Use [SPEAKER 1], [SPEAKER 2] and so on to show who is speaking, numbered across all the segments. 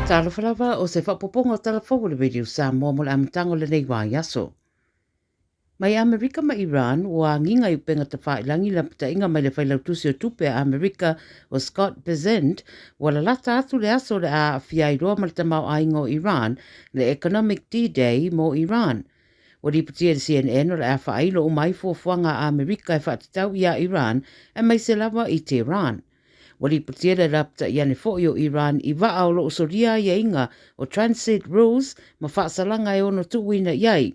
[SPEAKER 1] Tala whalawa o se whapoponga tala whau le radio sa mua mo le amatango le nei wā yaso. Mai Amerika ma Iran wa nginga i penga ta whailangi la pita inga mai le whailautusi o tupe a Amerika o Scott Bessent wa la lata atu le aso le a fiai roa ma le tamau aingo Iran le Economic D-Day mo Iran. Wa riputia le CNN o le a whailo o mai fuafuanga a Amerika e whaatitau i a Iran e mai se lava i Tehran. Wali putiere rapta iane fo'io Iran i waa o loo soria ia inga o Transit Rules ma whaasalanga e ono tuwina iai.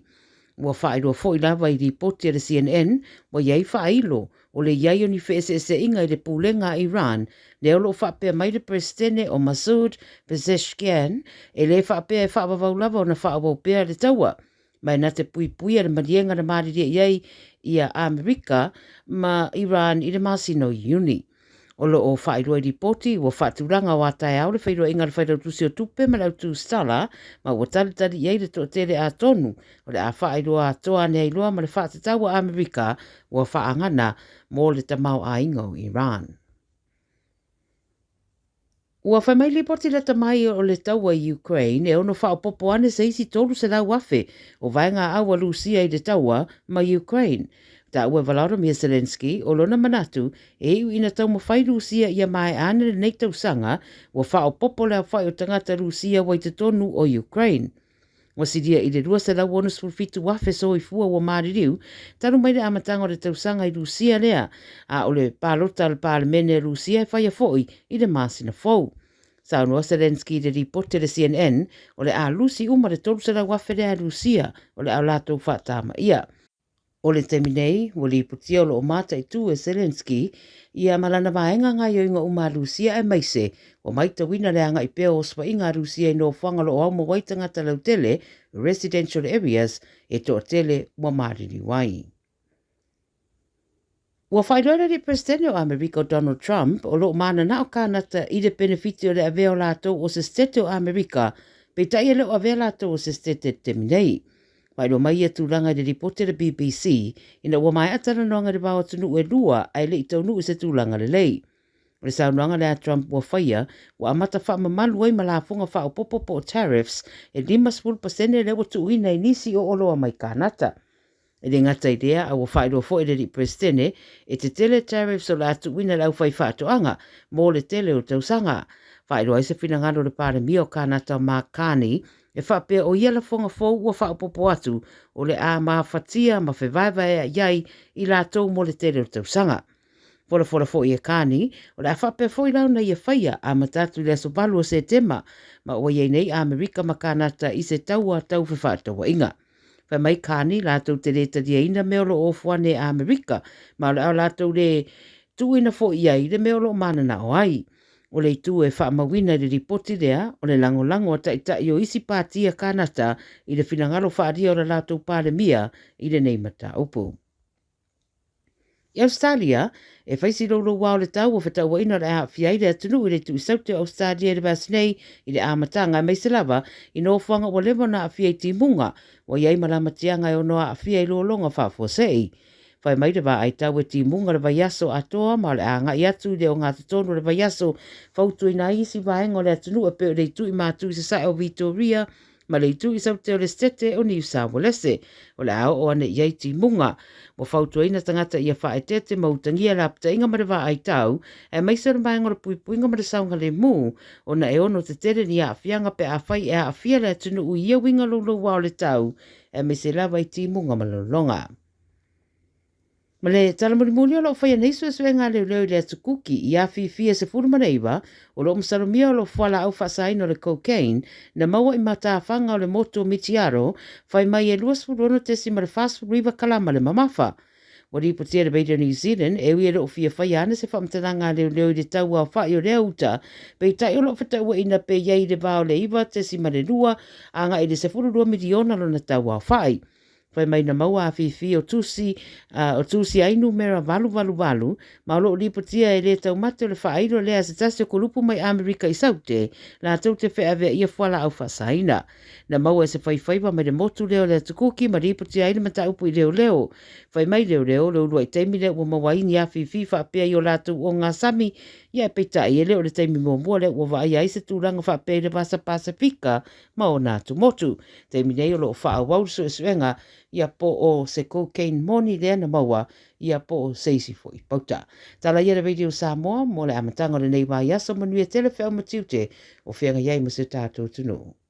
[SPEAKER 1] Wa whaeroa fo'i lava i ripoti le CNN wa iai whaeilo o le iai o ni wheese inga i le pūlenga Iran le o loo whapea mai le presidene o Masoud Pezeshkian e le whapea e whaavavau lava o na whaavau pea le taua. Mai na te pui le marienga na mariria iai i a Amerika ma Iran i le masino uni. O lo o whaeroa i ripoti, wa whaaturanga o atai au le whaeroa inga le whaeroa tusi o tupe ma lau tu stala, ma wa talitari iei le toa tere a tonu, o le a whaeroa a toa nei loa ma le whaatatawa Amerika, wa whaangana mo le tamau a ingo Iran. Ua whaimai li poti le tamai o le taua i Ukraine, e ono whaopopo ane se isi tolu se lau wafe, o vaenga awa lusia i le taua ma Ukraine. Ta ua Volodymyr Zelensky o lona manatu e iu ina tau mawhai Rusia ia mai ane le nei tausanga wa whaopopo le whai o tangata Rusia wa i te tonu o Ukraine. Wa siria i le rua se lau onus fulfitu wafe so i fua wa maririu, taru mai le amatanga o le tausanga i Rusia lea, a o le palota le palemene Rusia e whai a foi i le masina fou. Saunua Zelensky le ripote le CNN o le a lusi uma le tolu se lau wafe lea Rusia o le au lato whaatama ia. O le teminei, o li putia o lo o mata i tu e Zelensky, ia malana vaenga ngai o inga uma Rusia e maise, o maita wina le anga i peo o spa inga Rusia i no whanga lo o au mawaitanga talau tele, residential areas, e to tele wa mariri wai. Ua whaidora di presidente o Amerika Donald Trump, o lo mana na o kānata i le benefiti o le aveo lato o se stete o Amerika, pe tai le o aveo lato o se stete teminei. Mai lo mai atu langa de ripote le BBC, ina ua mai atara noanga de bawa tunu e lua ai le itau nu se tūlanga le lei. Le sau noanga le a Trump ua whaia, ua amata wha mamalu ai malafunga wha o popopo o tariffs, e 5% le watu uina i nisi o oloa mai kānata. E le ngata idea a ua whaeroa fo e le presidene, e te tele tariffs o la atu uina lau whai whaatoanga, mō le tele o tausanga. Whaeroa i se whina ngano le pāre mio kānata o Mark Carney, e whapea o iala fonga fōu ua whaopopo atu o le a maa whatia ma whewaiwa e iai i la tau mo le tere o tausanga. Fora fo i e kāni, o le a whapea fo i launa i e whaia a matatu le aso balu o se tema, ma o iei nei a Amerika ma kānata i se taua tau whewhatawa inga. Whai mai kāni la tau te reta dia ina meolo o fuane a Amerika, ma o le au la tau le tuina fo i ai le meolo mana na o ai. O le tu e whaamawina le ripoti lea, o le lango a taitai o isi pātia kānata i le whinangalo whaaria o le lātou pālemia i le neimata upu. I Australia, e whaisi roro wao le tau o whetau ina le a whiaire atunu i le tu isaute Australia le basinei i le amatanga mai se lava i no whanga o lewa na a whiai timunga o iei malamatianga e o noa a whiai lolonga whaafuasei. Whai mai rewa ai tau e timunga le vaiaso atoa ma le anga i atu le o ngā tutonu le vaiaso fautu ina isi vaenga le atunu e peo le tu i mātu i se sae o Victoria ma le tu i saute o le stete o New South Wales o le ao o ane iei timunga. Mo fautu ina tangata ia whae tete mautangia la pta inga ma rewa ai tau e maisa le vaenga le puipuinga ma le saunga le mū o na e ono te tere ni a whianga pe a whai e a whia le atunu u ia winga lolo wao le tau e me se lawa i timunga ma longa. Ma le talamuri o lo whaia neisu e sue ngā leo le atu kuki i a fia se furu maneiwa o lo msarumia o lo whala au whasaino le cocaine na maua i mata whanga o le moto mitiaro whai mai e luas furono tesi ma le fast food river kalama le mamafa. Wari ipotia le Radio New Zealand e ui e lo fia whaia ane se whamtananga leo le tau au whai o le uta pe tai o lo whataua ina pe iei le vao le iwa tesi ma le lua a ngā i le se furu 2 miliona lo na tau au whai. Whai mai na maua a whiwhi o tusi ainu mera valu, ma lo lipotia e le tau mate o le whaeiro lea se tasi o kolupu mai Amerika i saute, la tau te whea vea ia whala au whasaina. Na maua e se whaiwhaiwa mai le motu leo le tukuki, ma lipotia aina mata upu i leo. Whai mai leo, leo lua i teimi leo o mawaini a whiwhi whapea i o latu o ngā sami, ia pe tai ele o le taimi mo le ua vai ai se tūranga wha pere vasa Pasifika ma o nā tumotu. Taimi nei o lo wha awau so suenga ia po o se cocaine moni lea na maua ia po o seisi fo i pauta. Tala ia le radio Samoa mo le amatanga le nei vai aso manuia telefeo matiute o whenga iai mo se tātou tunu.